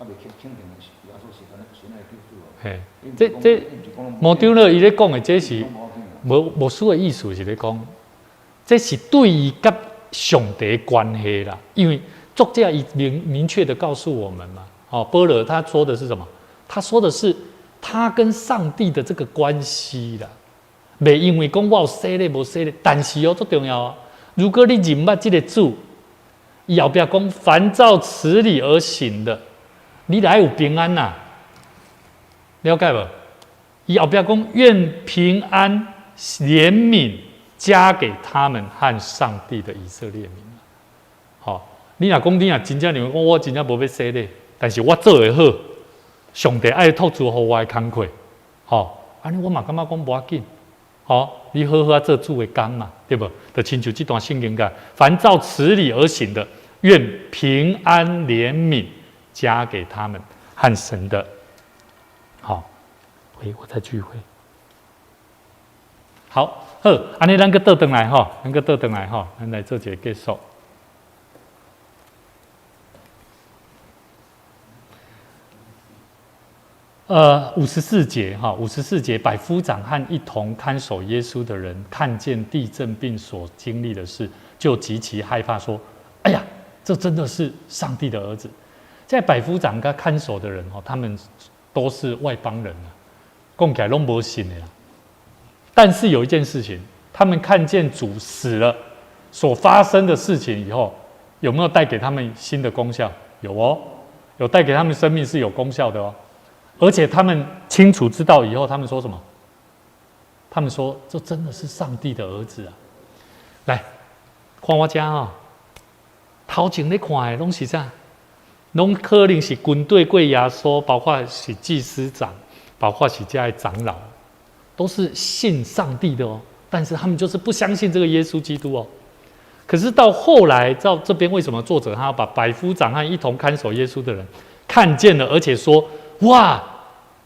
未肯定耶稣是神的救主。嘿，这无丢了，伊咧讲的这是无书的意思是咧讲，这是对于跟上帝的关系啦。因为作者已明确的告诉我们嘛，保罗他说的是什么？他说的是他跟上帝的这个关系啦。袂因为讲我有洗礼无洗礼，但是最重要啊！如果你认捌这个主，伊后壁讲凡照此理而行的，你来有平安呐、了解无？伊后壁讲愿平安怜悯加给他们和上帝的以色列民。好，你若讲你若真正认为讲我真正无要洗礼，但是我做会好，上帝爱托付互我的工课，好，安尼我嘛感觉讲无要紧。好，你好好做主的工嘛，对不？就亲像这段圣经讲，凡照此理而行的，愿平安怜悯加给他们和神的。好，我再聚会。好，安尼咱个倒转来吼，咱来做一个结束。54节哈，54节，百夫长和一同看守耶稣的人看见地震并所经历的事，就极其害怕，说：“哎呀，这真的是上帝的儿子。”在百夫长跟看守的人哈，他们都是外邦人啊，讲起来都没信的啦。但是有一件事情，他们看见主死了所发生的事情以后，有没有带给他们新的功效？有哦，有带给他们生命是有功效的哦。而且他们清楚知道以后，他们说什么？他们说：“这真的是上帝的儿子啊！”来，看我家啊，头前咧看的拢是啥？拢可能是军队过耶稣，包括是祭司长，包括是家的长老，都是信上帝的哦。但是他们就是不相信这个耶稣基督哦。可是到后来，到这边为什么作者他要把百夫长和一同看守耶稣的人看见了，而且说：“哇，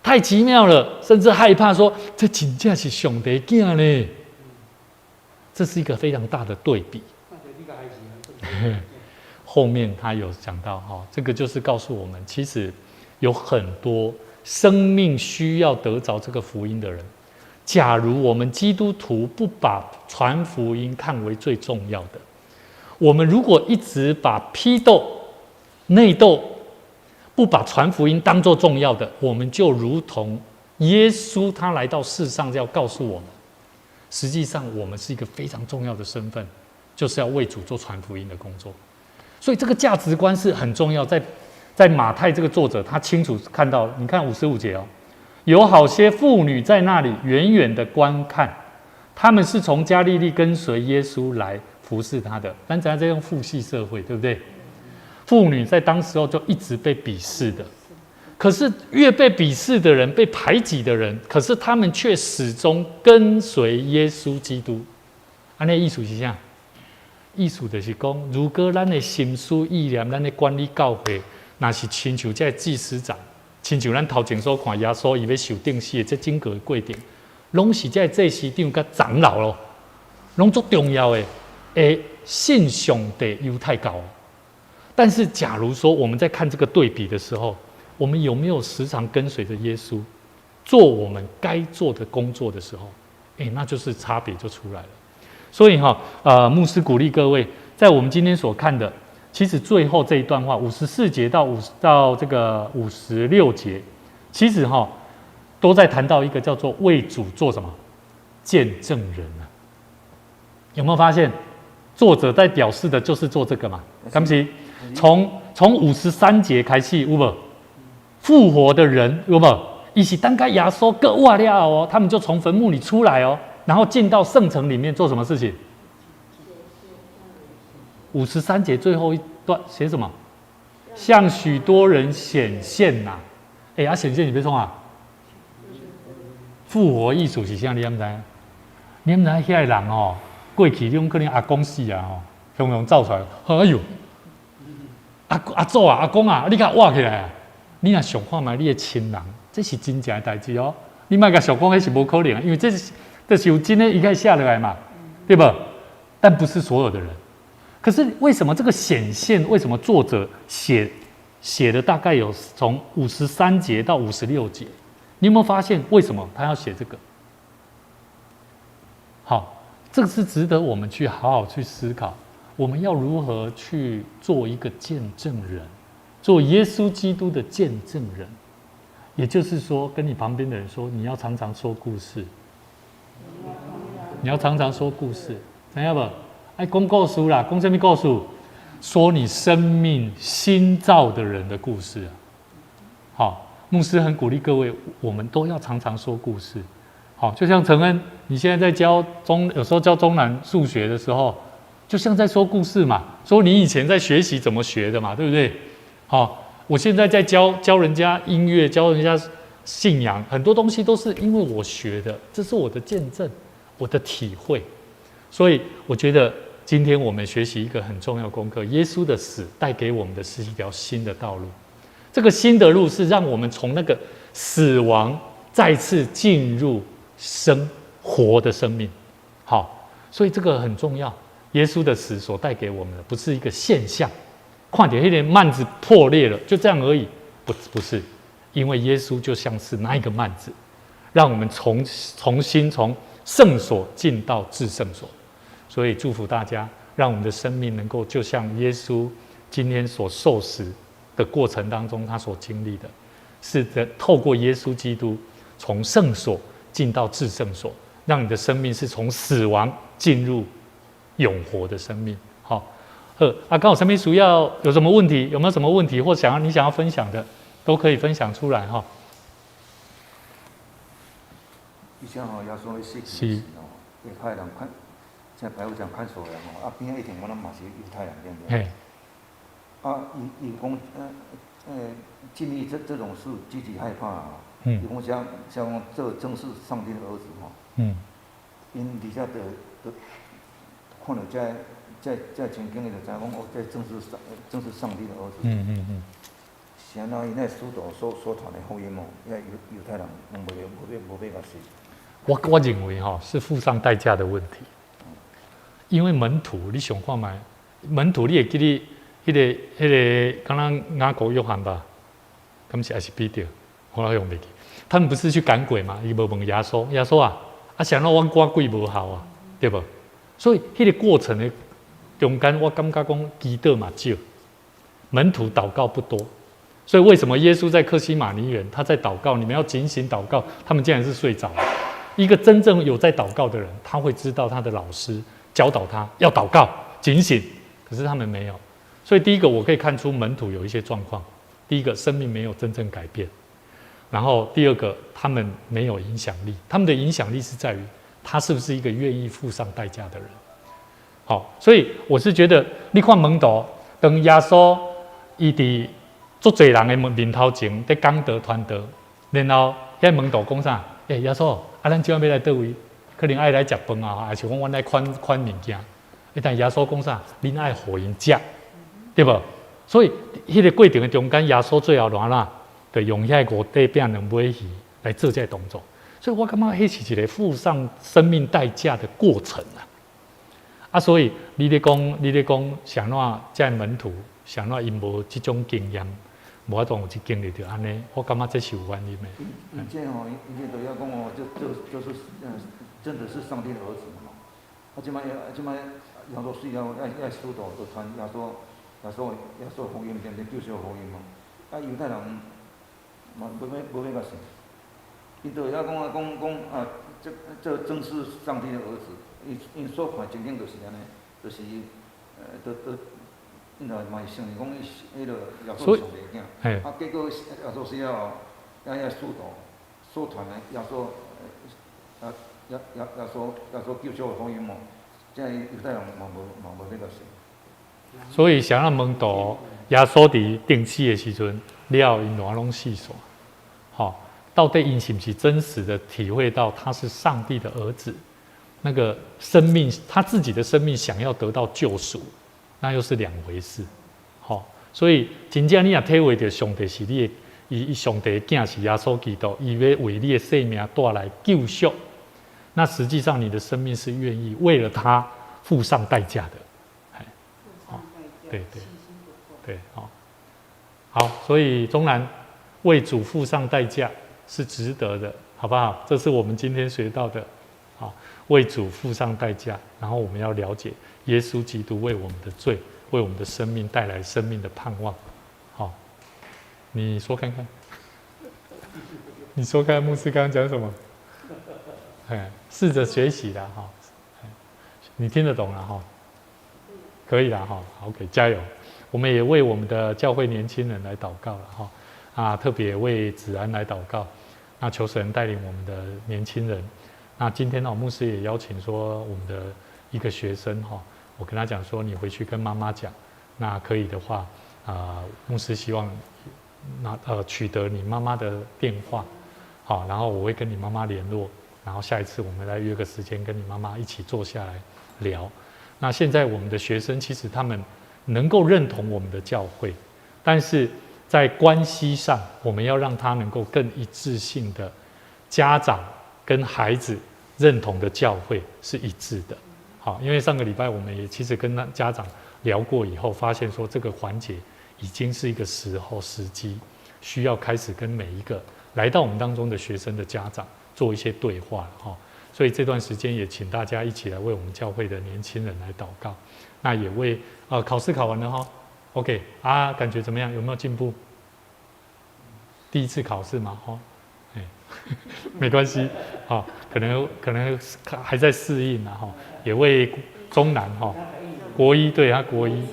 太奇妙了！”甚至害怕说：“这真正是上帝囝呢。”这是一个非常大的对比。后面他有讲到哈，这个就是告诉我们，其实有很多生命需要得着这个福音的人。假如我们基督徒不把传福音看为最重要的，我们如果一直把批斗、内斗，不把传福音当作重要的，我们就如同耶稣他来到世上要告诉我们，实际上我们是一个非常重要的身份，就是要为主做传福音的工作。所以这个价值观是很重要。在马太这个作者他清楚看到，你看55节哦，有好些妇女在那里远远的观看，他们是从加利利跟随耶稣来服侍他的。但咱在用父系社会，对不对？妇女在当时候就一直被鄙视的，可是越被鄙视的人、被排挤的人，可是他们却始终跟随耶稣基督。安尼意思是啥？意思就是讲，如果咱的心思意念、咱的管理教会，若是亲像这祭司长，亲像咱头前所看耶稣伊要受定死的这整个过程，拢是这祭司长甲长老咯，拢足重要的，会信上帝犹太教。但是，假如说我们在看这个对比的时候，我们有没有时常跟随着耶稣，做我们该做的工作的时候，那就是差别就出来了。所以牧师鼓励各位，在我们今天所看的，其实最后这一段话，54节到这个56节，其实都在谈到一个叫做为主做什么见证人啊。有没有发现，作者在表示的就是做这个嘛？对不起，从从53节开始，有无？复活的人有无？伊是等到耶稣割瓦了哦，他们就从坟墓里出来哦，然后进到圣城里面做什么事情？53节最后一段写什么？向许多人显现呐、显现你别说啊，复活意思是啥？你知唔知？你唔知遐个人哦，过去你可能阿公死啊吼，雄雄走出来，哎呦，阿祖啊，阿公啊，你甲挖起来啊！你若想看卖你的亲人，这是真正的代志哦。你莫甲想讲，迄是无可能，因为这是有真的，伊开下来嘛，对不？但不是所有的人。可是为什么这个显现？为什么作者写的大概有从53节到56节？你有没有发现为什么他要写这个？好，这个是值得我们去好好去思考。我们要如何去做一个见证人？做耶稣基督的见证人，也就是说，跟你旁边的人说，你要常常说故事，你要常常说故事，知影不？爱讲故事啦，讲什么故事？说你生命新造的人的故事啊。好，牧师很鼓励各位，我们都要常常说故事。好，就像承恩，你现在在有时候教中南数学的时候，就像在说故事嘛，说你以前在学习怎么学的嘛，对不对？好，我现在在教人家音乐，教人家信仰，很多东西都是因为我学的，这是我的见证，我的体会。所以我觉得今天我们学习一个很重要的功课，耶稣的死带给我们的是一条新的道路。这个新的路是让我们从那个死亡再次进入活的生命。好，所以这个很重要。耶稣的死所带给我们的不是一个现象。看见那个幔子破裂了，就这样而已，不是，因为耶稣就像是那一个幔子，让我们重新从圣所进到至圣所。所以祝福大家，让我们的生命能够就像耶稣今天所受死的过程当中，他所经历的，是透过耶稣基督从圣所进到至圣所，让你的生命是从死亡进入永活的生命。好。刚好身边需要有什么问题？有没有什么问题，或你想要分享的，都可以分享出来哈。以前吼，耶稣咧死去时吼，犹太人看，像白话讲看守人吼，边一定我们嘛是犹太人对不对？伊讲经历这种事，积极害怕啊。伊讲像这正是上帝的儿子吼。因底下的看到在前经历就知讲，这正是上帝的儿子。是安那因那使徒所传的福音哦，犹太人无要甲信。我认为是付上代价的问题，因为门徒你想看卖，门徒你会记得迄个，刚刚雅各约翰吧，敢是还是彼得，我用袂记。他们不是去赶鬼嘛？伊无问耶稣，耶稣啊，想让我赶鬼无效啊，对不？所以迄个过程的中间，我感觉讲祈祷嘛少，门徒祷告不多，所以为什么耶稣在客西马尼园他在祷告？你们要警醒祷告，他们竟然是睡着了。一个真正有在祷告的人，他会知道他的老师教导他要祷告、警醒，可是他们没有。所以第一个，我可以看出门徒有一些状况。第一个，生命没有真正改变；然后第二个，他们没有影响力。他们的影响力是在于他是不是一个愿意付上代价的人。好，所以我是觉得，你看门徒，当耶稣伊伫足侪人的面头前在讲道传道，然后遐门徒讲啥？耶稣，咱今晚要来倒位？可能爱来食饭啊，还是讲阮来款物件？但耶稣讲啥？恁爱互因食，对不？所以迄个过程的中间，耶稣最后怎啦？就用遐5块饼2尾鱼来做这个动作。所以我感觉迄是一个付上生命代价的过程啊！所以你咧讲，想怎这门徒，想怎因无这种经验，无法度有去经历着安尼，我感觉这是有原因的。以前吼，以前都要讲哦，就是真的是上帝的儿子嘛。即摆耶稣死了，要使徒就传耶稣福音，对不对？救赎福音嘛。犹太人嘛无要甲信，因就要讲这正是上帝的儿子。因所看情景就是安尼，就是因来嘛是想是讲，迄个耶稣所以上帝的囝，嘿，啊，结果耶稣死了后，遐使徒所传的耶稣，耶稣救赎的福音嘛，即犹太人嘛无这个信。所以想让门徒耶稣伫定死的时阵，了因哪拢细说，好，到底因是不是真实的体会到他是上帝的儿子？那个生命，他自己的生命想要得到救赎，那又是两回事。好，所以真正你也体会到上帝是你的，伊上帝的囝是耶稣基督，伊要为你的生命带来救赎。那实际上你的生命是愿意为了他付上代价的。对，对，好，所以纵然为主付上代价是值得的，好不好？这是我们今天学到的，好，为主付上代价，然后我们要了解耶稣基督为我们的罪，为我们的生命带来生命的盼望。好，你说看看，你说看牧师刚刚讲什么？试着学习啦，哈，你听得懂了哈？可以啦，哈 ，OK， 加油！我们也为我们的教会年轻人来祷告了，哈，啊，特别为子安来祷告，那求神带领我们的年轻人。那今天呢，牧师也邀请说我们的一个学生，哈，我跟他讲说，你回去跟妈妈讲，那可以的话，牧师希望取得你妈妈的电话，好，然后我会跟你妈妈联络，然后下一次我们来约个时间跟你妈妈一起坐下来聊。那现在我们的学生其实他们能够认同我们的教会，但是在关系上，我们要让他能够更一致性的，家长跟孩子认同的教会是一致的。好，因为上个礼拜我们也其实跟家长聊过以后，发现说这个环节已经是一个时机，需要开始跟每一个来到我们当中的学生的家长做一些对话了。所以这段时间也请大家一起来为我们教会的年轻人来祷告，那也为考试考完了哈 ，OK 啊，感觉怎么样？有没有进步？第一次考试嘛，哈，没关系，好，可能还在适应啊，哈，也为中南哈，国一对他国一，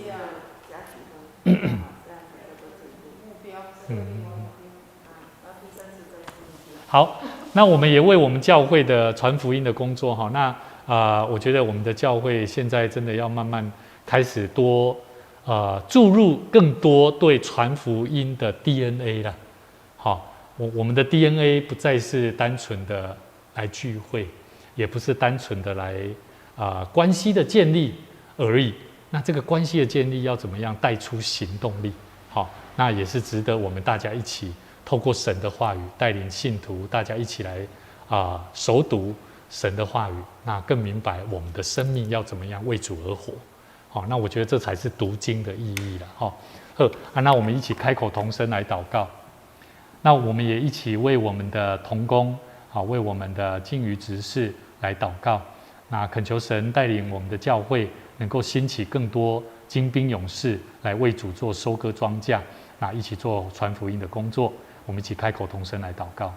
好。那我们也为我们教会的传福音的工作哈，那我觉得我们的教会现在真的要慢慢开始注入更多对传福音的 DNA 了。好，我们的 DNA 不再是单纯的来聚会，也不是单纯的来关系的建立而已。那这个关系的建立要怎么样带出行动力？好，那也是值得我们大家一起。透过神的话语带领信徒，大家一起来熟读神的话语，那更明白我们的生命要怎么样为主而活。好，那我觉得这才是读经的意义了。好，那我们一起开口同声来祷告。那我们也一起为我们的同工，好，为我们的敬余执事来祷告。那恳求神带领我们的教会能够兴起更多精兵勇士来为主做收割庄稼，那一起做传福音的工作。我们一起开口同声来祷告。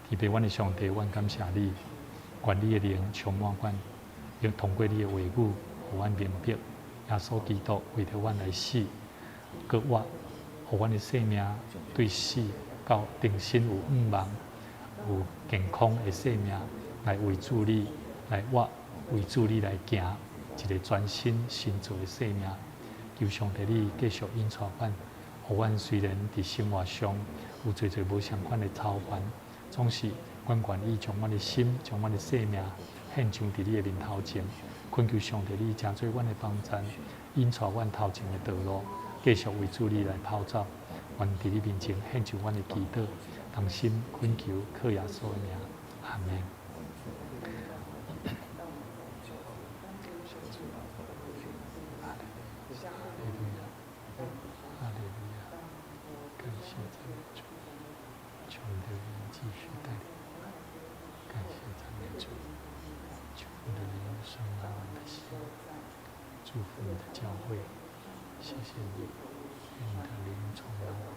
天父，阮的上帝，阮感谢你，愿你的灵充满阮，用通过你的话语，互阮明白耶稣基督为着阮来死，搁活，互阮的生命对死到定心有盼望，有健康的生命来为主你来活，为主你来行一个全新新造的生命。求上帝你继续引带阮，互阮虽然伫生活上有侪无相款的操烦，总是阮愿意将阮的心、将阮的生命献上伫你的面头前，恳求上帝你成做阮的帮衬，引带阮头前的道路，继续为主你来跑走。愿伫你面前献上阮的祈祷，同心恳求靠耶稣的名，阿门。祝福你的教会，谢谢你，愿你的灵充满我们，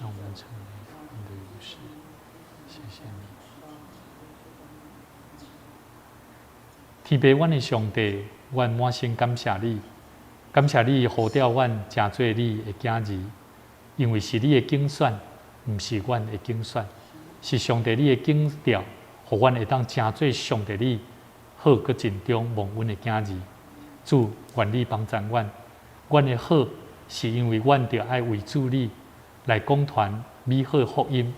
让我们成为福音的勇士。谢谢你，天父，阮的上帝，阮满心感谢你，感谢你呼召阮成做你的囝儿，因为是你的拣选，毋是阮的拣选，是上帝你的拣调，互阮会当成做上帝你好搁尽忠蒙恩的囝儿。主，愿你帮助阮，阮的好是因为阮着爱为主你来讲传美好的福音，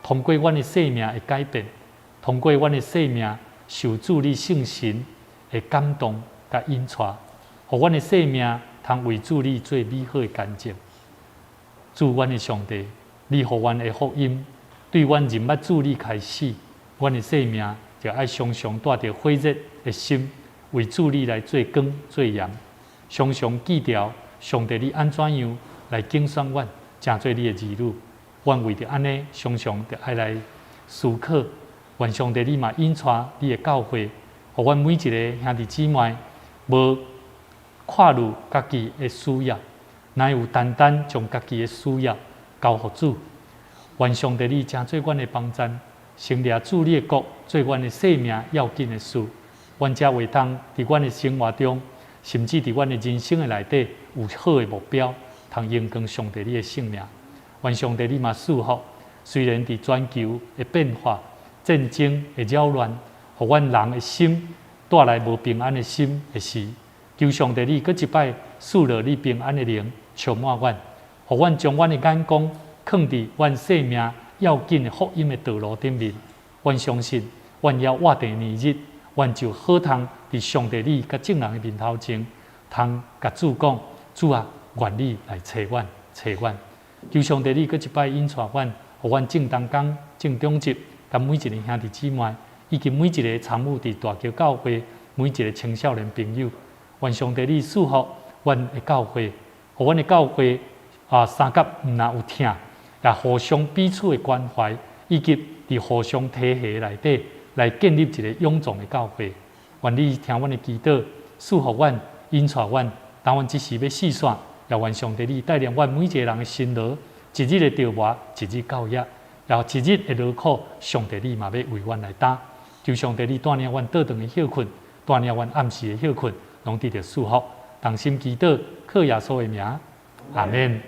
通过阮的生命的改变，通过阮的生命受主你圣神的感动甲引带，互阮的生命通为主你做美好的见证。主，阮的上帝，你互阮的福音，对阮认捌主你开始，阮的生命就爱常常带着火热的心，为主你来做光做盐，常常记牢上帝你安怎样来拣选阮，成做你的儿女。阮为着安尼，常常就爱来思考，愿上帝你嘛引带你的教会，互阮每一个兄弟姊妹无看虑家己的需要，乃有单单将家己的需要交予主。愿上帝你成做阮的帮助，成立主你的国，做阮的生命要紧的事。阮才会当伫阮的生活中，甚至伫阮的人生的内底有好的目标，通荣光上帝你的性命。愿上帝你嘛祝福，虽然伫全球的变化、战争的扰乱，互阮人的心带来无平安的心的时，求上帝你搁一摆赐落你平安的灵，充满阮，互阮将阮的眼光放伫阮生命要紧的福音的道路顶面。阮相信，阮要活第二日，阮就好通伫上帝你甲众人的面头前，通甲主讲：主啊，愿你来找阮，找阮。求上帝你搁一摆引带阮，互阮正当工、正中集，甲每一个兄弟姊妹，以及每一个参与伫大桥教会每一个青少年朋友，愿上帝你祝福阮的教会，互阮的教会三甲毋但有疼，也互相彼此的关怀，以及伫互相体系内底来建立一个勇壮的教会。愿你听阮的祈祷，祝福阮，引带阮，当阮即时要四散。也愿上帝你带领阮每一个人的辛劳，一日的着磨，一日教业，然后一日的劳苦，上帝你嘛要为阮来担。求上帝你带领阮倒顿的休困，带领阮暗时的休困，拢得到祝福。同心祈祷，靠耶稣的名，阿门。